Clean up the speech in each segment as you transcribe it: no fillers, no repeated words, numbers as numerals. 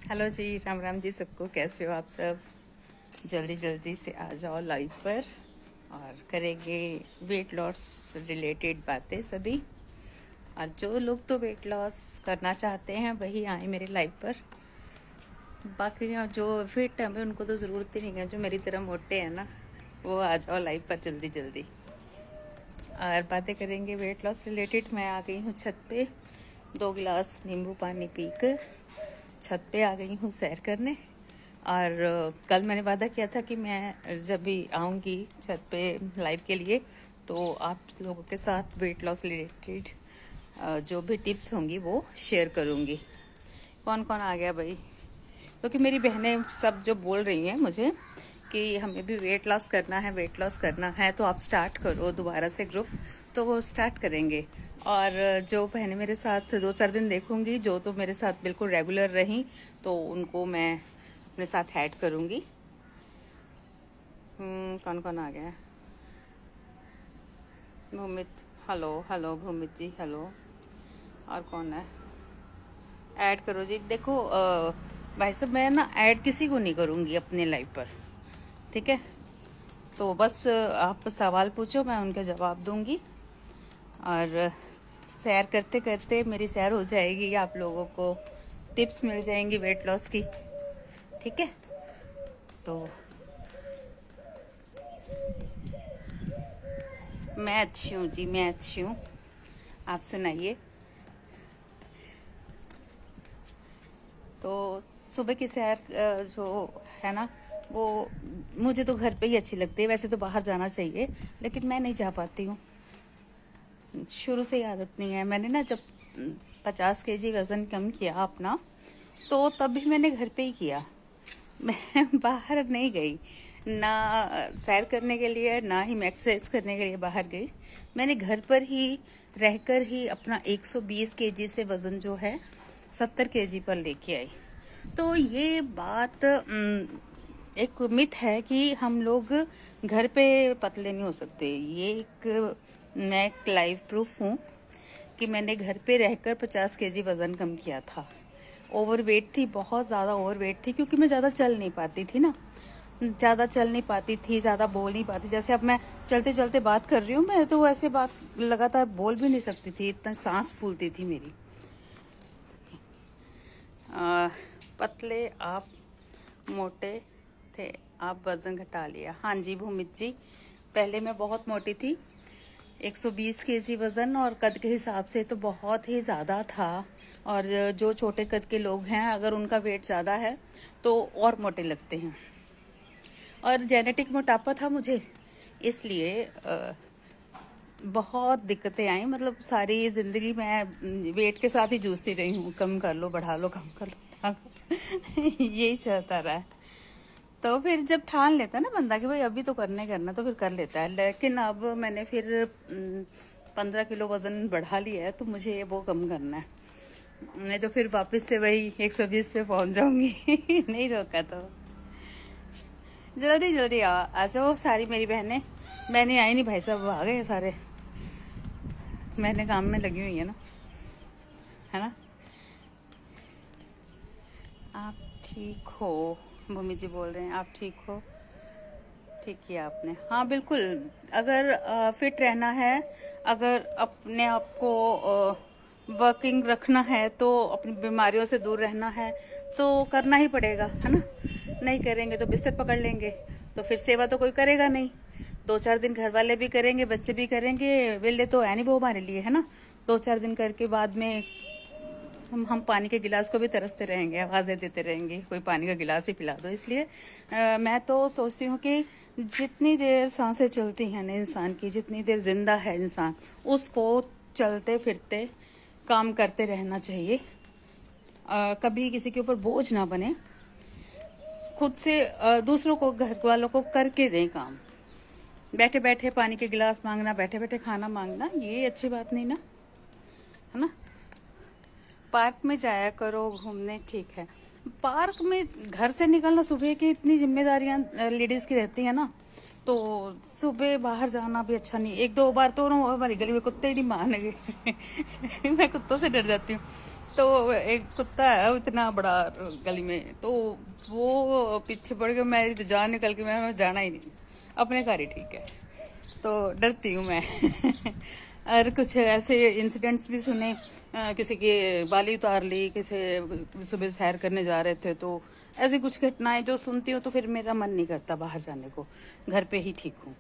Hello जी, राम राम जी सबको। कैसे हो आप सब? जल्दी जल्दी से आ जाओ लाइव पर और करेंगे वेट लॉस रिलेटेड बातें सभी। और जो लोग तो वेट लॉस करना चाहते हैं वही आए मेरे लाइव पर। बाकी जो फिट हैं उनको तो ज़रूरत ही नहीं है, जो मेरी तरह मोटे हैं ना वो आ जाओ लाइव पर जल्दी जल्दी और बातें करेंगे वेट लॉस रिलेटेड। मैं आ गई हूँ छत पे, 2 गिलास नींबू पानी पीकर छत पे आ गई हूँ सैर करने। और कल मैंने वादा किया था कि मैं जब भी आऊँगी छत पे लाइव के लिए तो आप लोगों के साथ वेट लॉस रिलेटेड जो भी टिप्स होंगी वो शेयर करूँगी। कौन कौन आ गया भाई? क्योंकि मेरी बहनें सब जो बोल रही हैं मुझे कि हमें भी वेट लॉस करना है, वेट लॉस करना है, तो आप स्टार्ट करो दोबारा से ग्रुप। तो वो स्टार्ट करेंगे। और जो बहनें मेरे साथ 2-4 दिन देखूंगी, जो तो मेरे साथ बिल्कुल रेगुलर रहीं, तो उनको मैं अपने साथ ऐड करूंगी। कौन कौन आ गया है? भूमित, हेलो हेलो भूमित जी, हेलो। और कौन है? ऐड करो जी। देखो भाई साहब, मैं ना ऐड किसी को नहीं करूँगी अपने लाइव पर, ठीक है? तो बस आप सवाल पूछो, मैं उनके जवाब दूंगी। और सैर करते करते मेरी सैर हो जाएगी, आप लोगों को टिप्स मिल जाएंगी वेट लॉस की, ठीक है? तो मैं अच्छी हूँ जी, मैं अच्छी हूँ। आप सुनाइए। तो सुबह की सैर जो है ना, वो मुझे तो घर पे ही अच्छी लगती है। वैसे तो बाहर जाना चाहिए लेकिन मैं नहीं जा पाती हूँ, शुरू से ही आदत नहीं है। मैंने ना जब 50 kg वज़न कम किया अपना, तो तब भी मैंने घर पे ही किया। मैं बाहर नहीं गई ना, सैर करने के लिए ना ही मैं एक्सरसाइज करने के लिए बाहर गई। मैंने घर पर ही रहकर ही अपना 120 kg से वज़न जो है 70 kg पर लेके आई। तो ये बात एक मिथ है कि हम लोग घर पे पतले नहीं हो सकते। ये एक मैं एक लाइव प्रूफ हूँ कि मैंने घर पे रहकर 50 kg वज़न कम किया था। ओवरवेट थी, बहुत ज़्यादा ओवरवेट थी, क्योंकि मैं ज़्यादा चल नहीं पाती थी ना, ज़्यादा चल नहीं पाती थी, ज़्यादा बोल नहीं पाती। जैसे अब मैं चलते चलते बात कर रही हूँ, मैं तो ऐसे बात लगातार बोल भी नहीं सकती थी, इतना सांस फूलती थी मेरी। पतले आप मोटे थे, आप वज़न घटा लिया। हाँ जी भूमित जी, पहले मैं बहुत मोटी थी, 120 kg वज़न, और कद के हिसाब से तो बहुत ही ज़्यादा था। और जो छोटे कद के लोग हैं अगर उनका वेट ज़्यादा है तो और मोटे लगते हैं। और जेनेटिक मोटापा था मुझे, इसलिए बहुत दिक्कतें आई। मतलब सारी ज़िंदगी मैं वेट के साथ ही जूझती रही हूँ, कम कर लो बढ़ा लो, कम कर लो बढ़ा लो यही चलता रहा है। तो फिर जब ठान लेता है ना बंदा कि भाई अभी तो करना करना, तो फिर कर लेता है। लेकिन अब मैंने फिर 15 किलो वज़न बढ़ा लिया है, तो मुझे वो कम करना है, नहीं तो फिर वापस से वही 120 पे पहुंच जाऊंगी नहीं रोका तो। जल्दी जल्दी आ जाओ सारी मेरी बहनें। बहनें आई नहीं भाई साहब, आ गए सारे। बहनें काम में लगी हुई है ना, है ना? आप ठीक हो? मम्मी जी बोल रहे हैं आप ठीक हो। ठीक किया आपने, हाँ बिल्कुल। अगर फिट रहना है, अगर अपने आप को वर्किंग रखना है, तो अपनी बीमारियों से दूर रहना है, तो करना ही पड़ेगा, है ना? नहीं करेंगे तो बिस्तर पकड़ लेंगे, तो फिर सेवा तो कोई करेगा नहीं। 2-4 दिन घर वाले भी करेंगे, बच्चे भी करेंगे, वेले तो है नहीं वो हमारे लिए, है ना? 2-4 दिन करके बाद में हम पानी के गिलास को भी तरसते रहेंगे, आवाज़ें देते रहेंगे, कोई पानी का गिलास ही पिला दो। इसलिए मैं तो सोचती हूँ कि जितनी देर सांसें चलती हैं ना इंसान की, जितनी देर जिंदा है इंसान, उसको चलते फिरते काम करते रहना चाहिए। कभी किसी के ऊपर बोझ ना बने, खुद से दूसरों को, घर वालों को करके दें काम। बैठे बैठे पानी के गिलास मांगना, बैठे बैठे खाना मांगना, ये अच्छी बात नहीं ना, है ना? पार्क में जाया करो घूमने, ठीक है। पार्क में घर से निकलना, सुबह की इतनी जिम्मेदारियां लेडीज़ की रहती हैं ना, तो सुबह बाहर जाना भी अच्छा नहीं। 1-2 बार तो ना हमारी गली में कुत्ते ही नहीं मारने गए मैं कुत्तों से डर जाती हूँ। तो एक कुत्ता है इतना बड़ा गली में, तो वो पीछे पड़ गया, मैं तो जान निकल के मैं जाना ही नहीं, अपने घर ही ठीक है। तो डरती हूँ मैं। और कुछ ऐसे इंसिडेंट्स भी सुने, किसी की बाली उतार ली, किसी सुबह सैर करने जा रहे थे, तो ऐसी कुछ घटनाएं जो सुनती हूँ तो फिर मेरा मन नहीं करता बाहर जाने को, घर पे ही ठीक हूँ।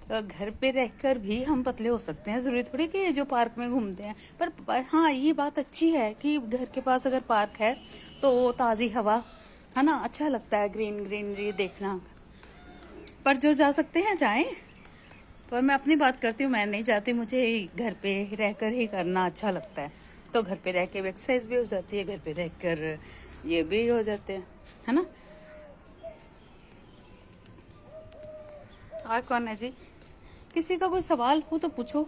तो घर पे रहकर भी हम पतले हो सकते हैं, जरूरी थोड़ी कि जो पार्क में घूमते हैं। पर हाँ, ये बात अच्छी है कि घर के पास अगर पार्क है तो ताज़ी हवा, है ना, अच्छा लगता है, ग्रीनरी देखना। पर जो जा सकते हैं जाएं। पर मैं अपनी बात करती हूँ, मैं नहीं जाती, मुझे घर पे रहकर ही करना अच्छा लगता है। तो घर पे रह के एक्सरसाइज भी हो जाती है, घर पे रहकर ये भी हो जाते हैं, है ना। और कौन है जी? किसी का कोई सवाल हो तो पूछो,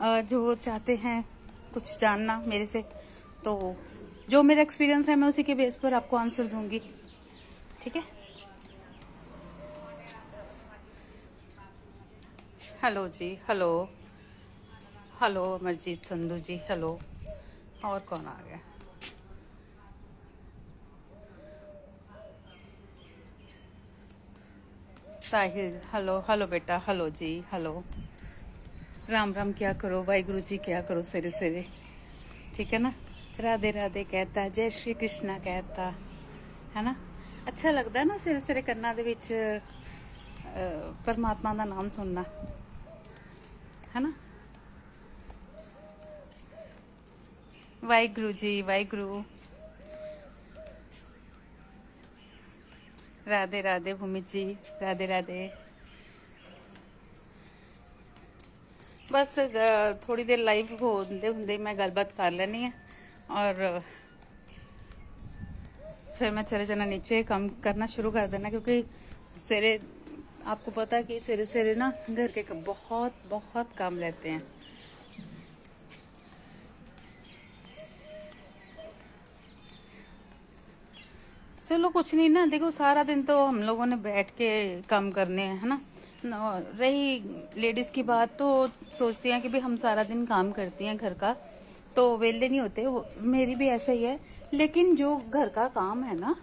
जो चाहते हैं कुछ जानना मेरे से, तो जो मेरा एक्सपीरियंस है मैं उसी के बेस पर आपको आंसर दूंगी, ठीक है। हेलो जी, हेलो हेलो अमरजीत संधू जी, हेलो। और कौन आ गया? साहिल, हेलो हेलो बेटा, हेलो जी, हेलो। राम राम क्या करो, वाहिगुरु जी क्या करो सवेरे सवेरे, ठीक है ना। राधे राधे कहता, जय श्री कृष्णा कहता, है ना। अच्छा लगता है ना सवेरे सवेरे करना दे विच परमात्मा का नाम सुनना, है ना। वाहिगुरु जी, वाहिगुरु। राधे राधे भूमि जी, राधे राधे। बस थोड़ी देर लाइव होंदे होंदे मैं गलबात कर लेनी है, और फिर मैं चले जाना नीचे, काम करना शुरू कर देना, क्योंकि सवेरे आपको पता है कि सवेरे सवेरे ना घर के बहुत बहुत काम रहते हैं। चलो कुछ नहीं ना, देखो सारा दिन तो हम लोगों ने बैठ के काम करने हैं, है ना। रही लेडीज़ की बात, तो सोचती हैं कि भाई हम सारा दिन काम करती हैं घर का, तो वेले नहीं होते, मेरी भी ऐसा ही है। लेकिन जो घर का काम है ना,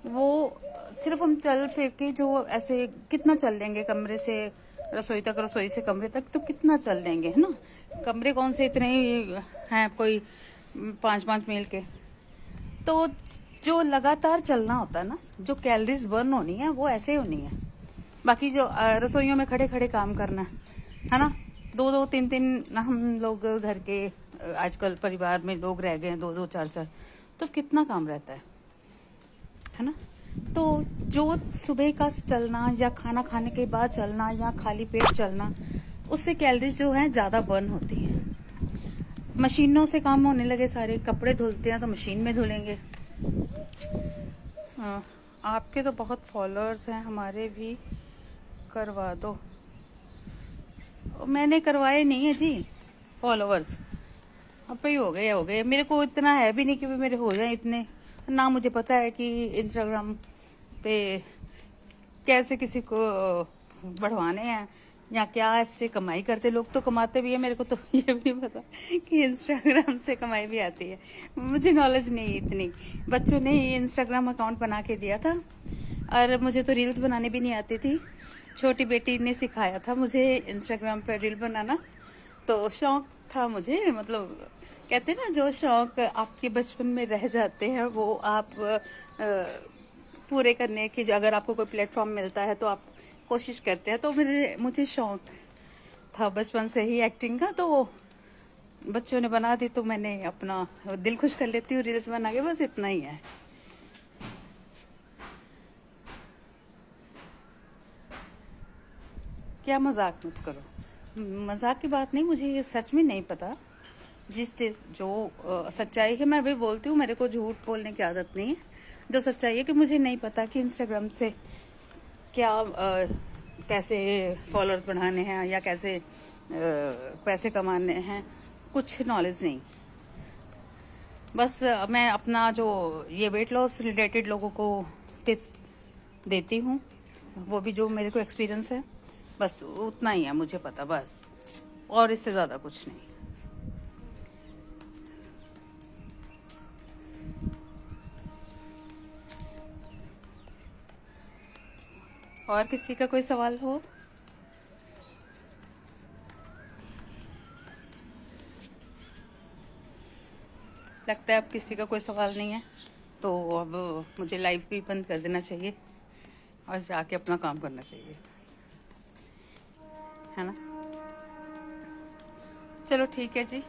वो सिर्फ हम चल फिर के जो ऐसे कितना चल लेंगे, कमरे से रसोई तक, रसोई से कमरे तक, तो कितना चल लेंगे, है ना। कमरे कौन से इतने ही हैं, कोई 5-5 मील के। तो जो लगातार चलना होता है ना, जो कैलोरीज बर्न होनी है वो ऐसे होनी है। बाकी जो रसोइयों में खड़े खड़े काम करना है ना, 2-2, 3-3 हम लोग घर के आजकल परिवार में लोग रह गए हैं, 2-2, 4-4, तो कितना काम रहता है ना। तो जो सुबह का चलना या खाना खाने के बाद चलना या खाली पेट चलना, उससे कैलोरीज जो है ज़्यादा बर्न होती है। मशीनों से काम होने लगे, सारे कपड़े धुलते हैं तो मशीन में धुलेंगे। आपके तो बहुत फॉलोअर्स हैं, हमारे भी करवा दो। मैंने करवाए नहीं है जी फॉलोअर्स, अब ही हो गए, मेरे को इतना है भी नहीं कि मेरे हो जाए इतने ना। मुझे पता है कि इंस्टाग्राम पे कैसे किसी को बढ़वाने हैं या क्या इससे कमाई करते, लोग तो कमाते भी है, मेरे को तो ये भी नहीं पता कि इंस्टाग्राम से कमाई भी आती है। मुझे नॉलेज नहीं इतनी, बच्चों ने ही इंस्टाग्राम अकाउंट बना के दिया था, और मुझे तो रील्स बनाने भी नहीं आती थी। छोटी बेटी ने सिखाया था मुझे इंस्टाग्राम पर रील बनाना, तो शौक था मुझे, मतलब कहते ना जो शौक आपके बचपन में रह जाते हैं वो आप पूरे करने की, अगर आपको कोई प्लेटफॉर्म मिलता है तो आप कोशिश करते हैं। तो मुझे शौक था बचपन से ही एक्टिंग का, तो बच्चों ने बना दी तो मैंने अपना दिल खुश कर लेती हूँ रील्स बना के, बस इतना ही है। क्या मजाक मत करो, मजाक की बात नहीं, मुझे ये सच में नहीं पता। जिस चीज़ जो सच्चाई है मैं भी बोलती हूँ, मेरे को झूठ बोलने की आदत नहीं है। जो सच्चाई है कि मुझे नहीं पता कि इंस्टाग्राम से क्या कैसे फॉलोअर्स बढ़ाने हैं या कैसे पैसे कमाने हैं, कुछ नॉलेज नहीं। बस मैं अपना जो ये वेट लॉस रिलेटेड लोगों को टिप्स देती हूँ, वो भी जो मेरे को एक्सपीरियंस है, बस उतना ही है मुझे पता, बस और इससे ज़्यादा कुछ नहीं। और किसी का कोई सवाल हो? लगता है अब किसी का कोई सवाल नहीं है, तो अब मुझे लाइव भी बंद कर देना चाहिए और जाके अपना काम करना चाहिए, है ना। चलो ठीक है जी।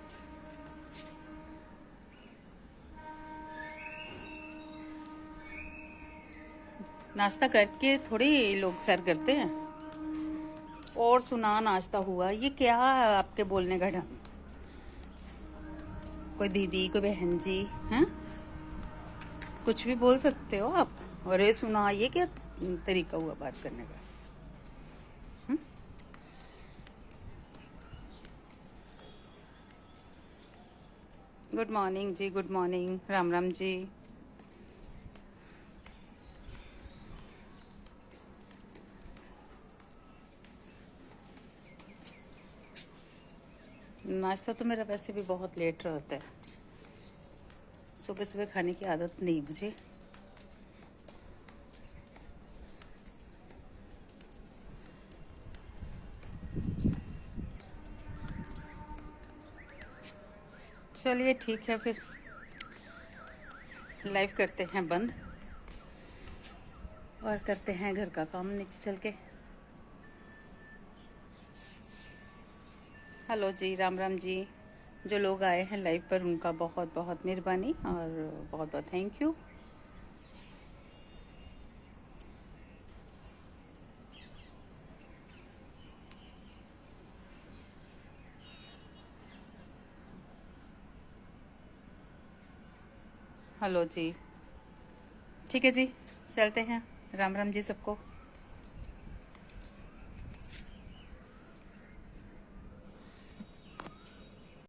नाश्ता करके थोड़ी लोग सैर करते हैं। और सुना, नाश्ता हुआ, ये क्या आपके बोलने का ढंग? कोई दीदी, कोई बहन जी, हैं? कुछ भी बोल सकते हो आप। अरे सुना, ये क्या तरीका हुआ बात करने का? गुड मॉर्निंग जी, गुड मॉर्निंग, राम राम जी। नाश्ता तो मेरा वैसे भी बहुत लेट रहता है, सुबह सुबह खाने की आदत नहीं मुझे। चलिए ठीक है, फिर लाइव करते हैं बंद और करते हैं घर का काम नीचे चल के। हेलो जी, राम राम जी। जो लोग आए हैं लाइव पर उनका बहुत बहुत मेहरबानी और बहुत बहुत थैंक यू। हेलो जी, ठीक है जी, चलते हैं। राम राम जी सबको।